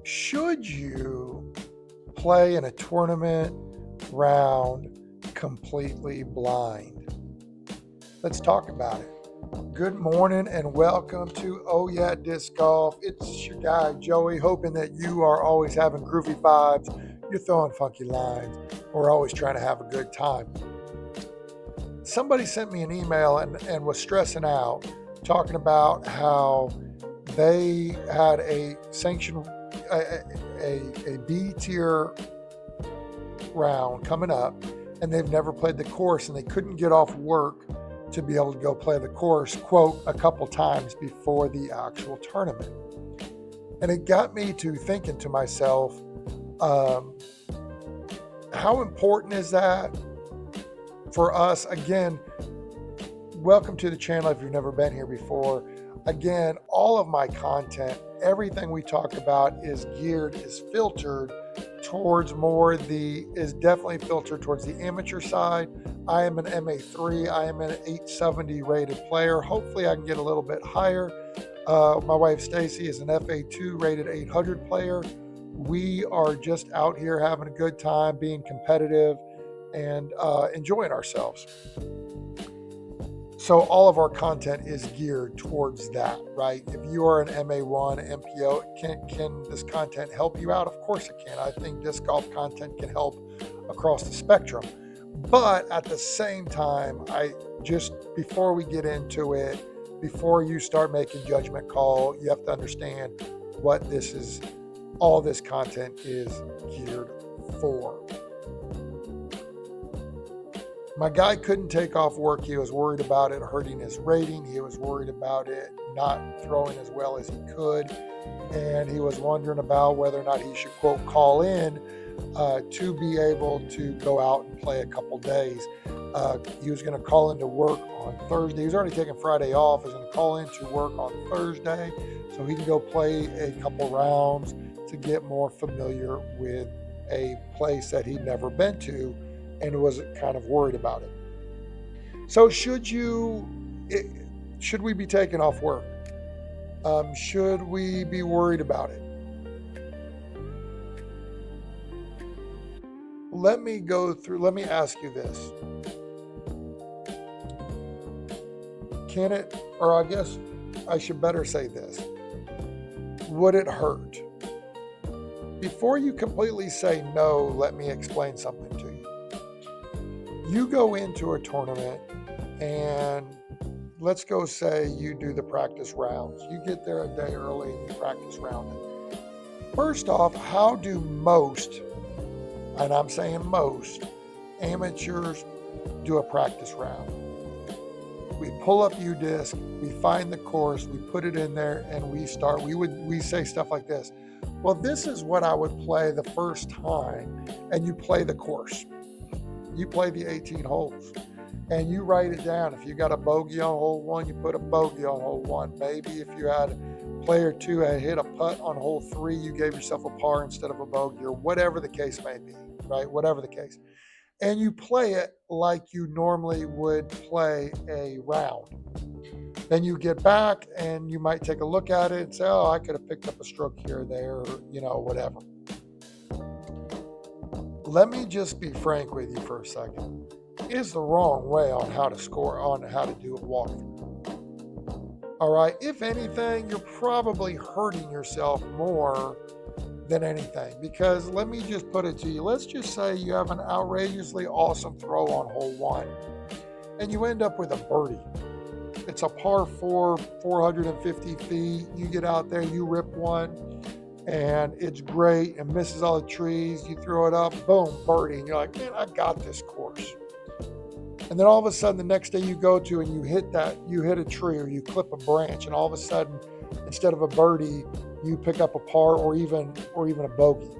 Should you play in a tournament round completely blind? Let's talk about it. Good morning and welcome to Oh Yeah Disc Golf. It's your guy Joey, hoping that you are always having groovy vibes, you're throwing funky lines, we're always trying to have a good time. Somebody sent me an email and was stressing out, talking about how they had a sanction, a B tier round coming up, and they've never played the course, and they couldn't get off work to be able to go play the course, quote, a couple times before the actual tournament. And it got me to thinking to myself, how important is that for us? Again, welcome to the channel if you've never been here before. Again, all of my content, everything we talk about is filtered towards is definitely filtered towards the amateur side. I am an MA3, I am an 870 rated player. Hopefully I can get a little bit higher. My wife Stacy is an FA2 rated 800 player. We are just out here having a good time, being competitive, and enjoying ourselves. So all of our content is geared towards that, right? If you are an MA1, MPO, can this content help you out? Of course it can. I think disc golf content can help across the spectrum. But at the same time, before we get into it, before you start making judgment call, you have to understand what all this content is geared for. My guy couldn't take off work. He was worried about it hurting his rating. He was worried about it not throwing as well as he could. And he was wondering about whether or not he should, quote, call in to be able to go out and play a couple days. He was going to call into work on Thursday. He was already taking Friday off. He was going to call into work on Thursday so he can go play a couple rounds to get more familiar with a place that he'd never been to and was kind of worried about it. So should we be taking off work? Should we be worried about it? Let me ask you this. Can it, or I guess I should better say this, would it hurt? Before you completely say no, let me explain something to you. You go into a tournament and let's go say you do the practice rounds. You get there a day early and you practice rounding. First off, how do most, and I'm saying most, amateurs do a practice round? We pull up UDisc, we find the course, we put it in there, and we start. We say stuff like this. Well, this is what I would play the first time, and you play the course. You play the 18 holes and you write it down. If you got a bogey on hole 1, you put a bogey on hole 1. Maybe if you had player 2 had hit a putt on hole 3, you gave yourself a par instead of a bogey, or whatever the case may be, right? Whatever the case. And you play it like you normally would play a round. Then you get back and you might take a look at it and say, oh, I could have picked up a stroke here or there, or, whatever. Let me just be frank with you for a second. It's the wrong way on how to score, on how to do a walkthrough. All right. If anything, you're probably hurting yourself more than anything, because let me just put it to you. Let's just say you have an outrageously awesome throw on hole 1 and you end up with a birdie. It's a par 4, 450 feet. You get out there, you rip one, and it's great and misses all the trees. You throw it up, boom, birdie. And you're like, man, I got this course. And then all of a sudden, the next day you go to and you hit a tree or you clip a branch, and all of a sudden, instead of a birdie, you pick up a par or even a bogey.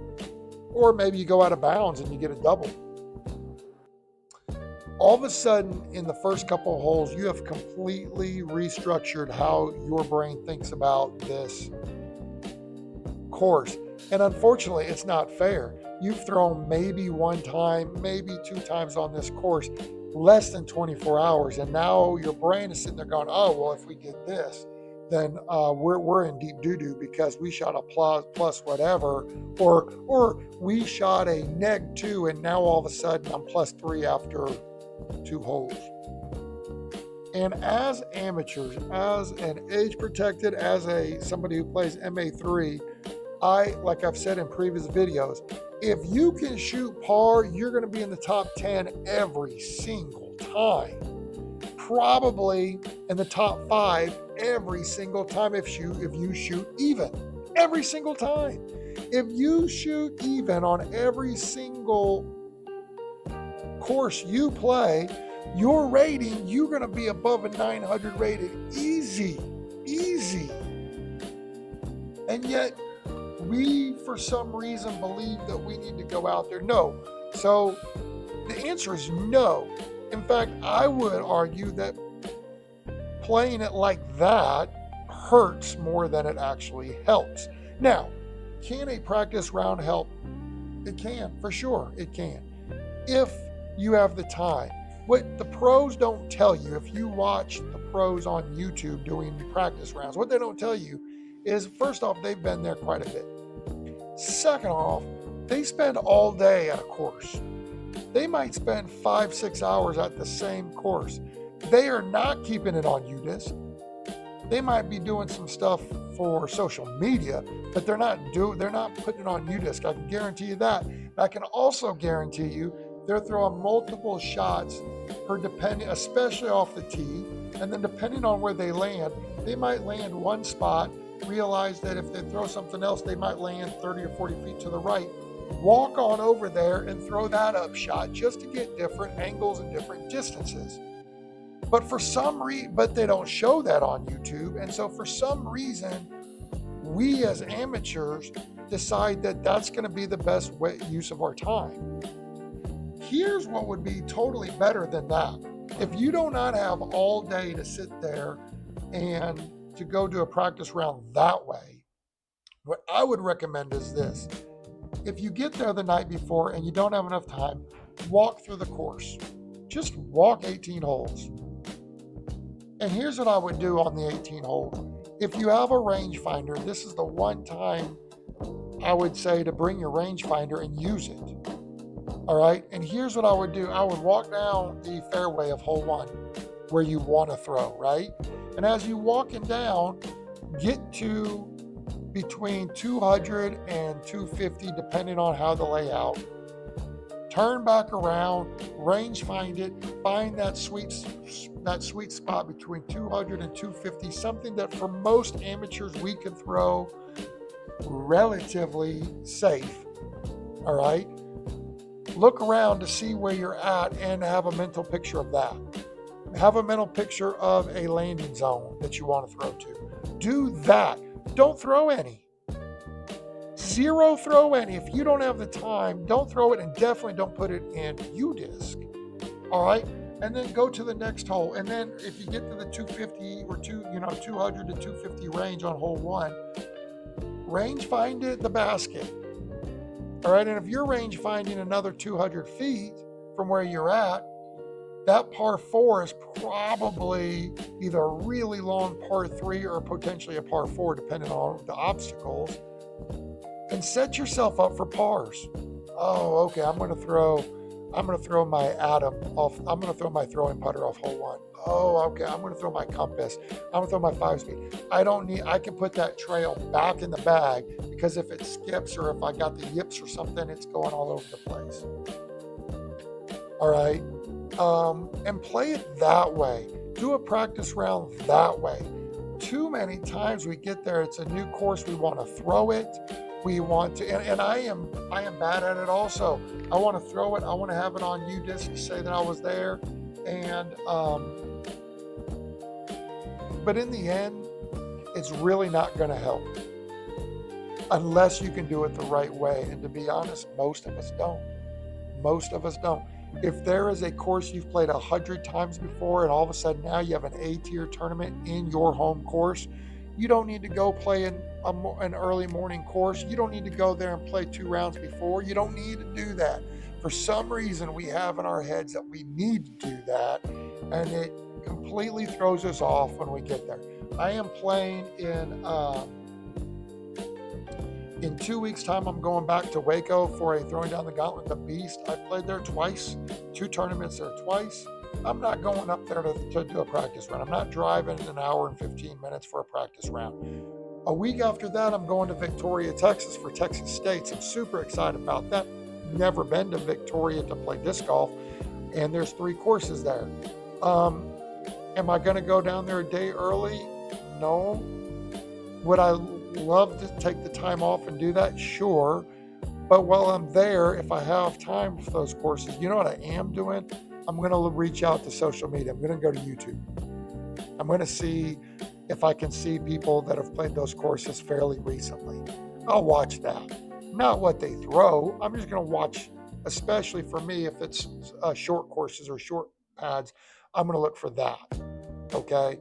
Or maybe you go out of bounds and you get a double. All of a sudden, in the first couple of holes, you have completely restructured how your brain thinks about this course. And unfortunately, it's not fair. You've thrown maybe one time, maybe 2 times on this course, less than 24 hours. And now your brain is sitting there going, oh, well, if we did this, then we're in deep doo-doo because we shot a plus whatever, or we shot a -2 and now all of a sudden I'm +3 after 2 holes. And as amateurs, as an age protected, as somebody who plays MA3, like I've said in previous videos, if you can shoot par, you're going to be in the top 10 every single time. Probably in the top 5 every single time if you shoot even. Every single time. If you shoot even on every single course you play, your rating, you're going to be above a 900 rated. Easy. And yet, we, for some reason, believe that we need to go out there. No. So, the answer is no. In fact, I would argue that playing it like that hurts more than it actually helps. Now, can a practice round help? It can, for sure, it can. If you have the time. What the pros don't tell you, if you watch the pros on YouTube doing practice rounds, what they don't tell you is, first off, they've been there quite a bit. Second off, they spend all day at a course. They might spend 5-6 hours at the same course. They are not keeping it on UDisc. They might be doing some stuff for social media, but they're not putting it on UDisc. I can guarantee you that. I can also guarantee you they're throwing multiple shots especially off the tee, and then depending on where they land, they might land one spot, realize that if they throw something else, they might land 30 or 40 feet to the right, walk on over there and throw that up shot just to get different angles and different distances. But but they don't show that on YouTube, and so for some reason, we as amateurs decide that that's going to be the best use of our time. Here's what would be totally better than that. If you do not have all day to sit there and to go do a practice round that way, what I would recommend is this. If you get there the night before and you don't have enough time, walk through the course. Just walk 18 holes. And here's what I would do on the 18 holes. If you have a rangefinder, this is the one time I would say to bring your rangefinder and use it. All right, and here's what I would do. I would walk down the fairway of hole 1 where you want to throw, right? And as you walking down, get to between 200 and 250, depending on how the layout. Turn back around, range find it, find that sweet spot between 200 and 250, something that for most amateurs we can throw relatively safe. All right. Look around to see where you're at and have a mental picture of that. Have a mental picture of a landing zone that you want to throw to. Do that. Don't throw any. Zero throw any. If you don't have the time, don't throw it, and definitely don't put it in UDisc. All right? And then go to the next hole. And then if you get to the 250 or 200 to 250 range on hole 1, range find it the basket. All right, and if you're range finding another 200 feet from where you're at, that par 4 is probably either a really long par 3 or potentially a par 4, depending on the obstacles. And set yourself up for pars. Oh, okay, I'm going to throw my Atom off. I'm going to throw my throwing putter off hole 1. Oh, okay, I'm going to throw my compass. I'm going to throw my 5-speed. I can put that trail back in the bag, because if it skips or if I got the yips or something, it's going all over the place. All right. And play it that way. Do a practice round that way. Too many times we get there, it's a new course, we want to throw it. We want to, and I am bad at it also. I want to throw it. I want to have it on UDisc to say that I was there. And, but in the end, it's really not going to help unless you can do it the right way. And to be honest, most of us don't. Most of us don't. If there is a course you've played 100 times before and all of a sudden now you have an A-tier tournament in your home course, you don't need to go play an early morning course. You don't need to go there and play 2 rounds before. You don't need to do that. For some reason, we have in our heads that we need to do that, and it completely throws us off when we get there. I am playing in 2 weeks' time. I'm going back to Waco for a Throwing Down the Gauntlet, the Beast. I played there twice, 2 tournaments there twice. I'm not going up there to do a practice round. I'm not driving an hour and 15 minutes for a practice round. A week after that, I'm going to Victoria, Texas for Texas States. I'm super excited about that. Never been to Victoria to play disc golf, and there's 3 courses there. Am I going to go down there a day early? No. Would I love to take the time off and do that? Sure. But while I'm there, if I have time for those courses, you know what I am doing? I'm going to reach out to social media. I'm going to go to YouTube. I'm going to see if I can see people that have played those courses fairly recently. I'll watch that. Not what they throw. I'm just going to watch, especially for me, if it's short courses or short pads, I'm going to look for that. Okay.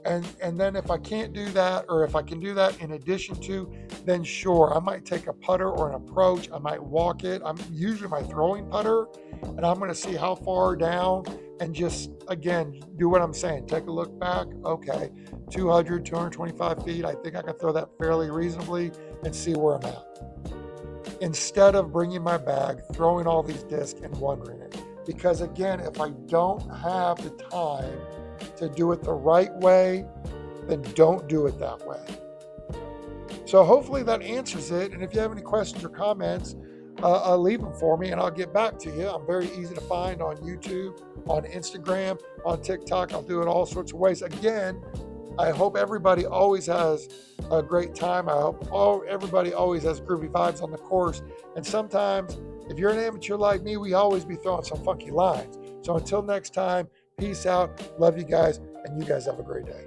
And then if I can't do that, or if I can do that in addition to, then sure, I might take a putter or an approach. I might walk it. I'm usually my throwing putter, and I'm going to see how far down and just, again, do what I'm saying. Take a look back. Okay, 200, 225 feet. I think I can throw that fairly reasonably and see where I'm at. Instead of bringing my bag, throwing all these discs and wondering it. Because again, if I don't have the time to do it the right way, then don't do it that way. So hopefully that answers it. And if you have any questions or comments, leave them for me and I'll get back to you. I'm very easy to find on YouTube, on Instagram, on TikTok. I'll do it all sorts of ways. Again, I hope everybody always has a great time. I hope everybody always has groovy vibes on the course. And sometimes, if you're an amateur like me, we always be throwing some funky lines. So until next time, peace out. Love you guys, and you guys have a great day.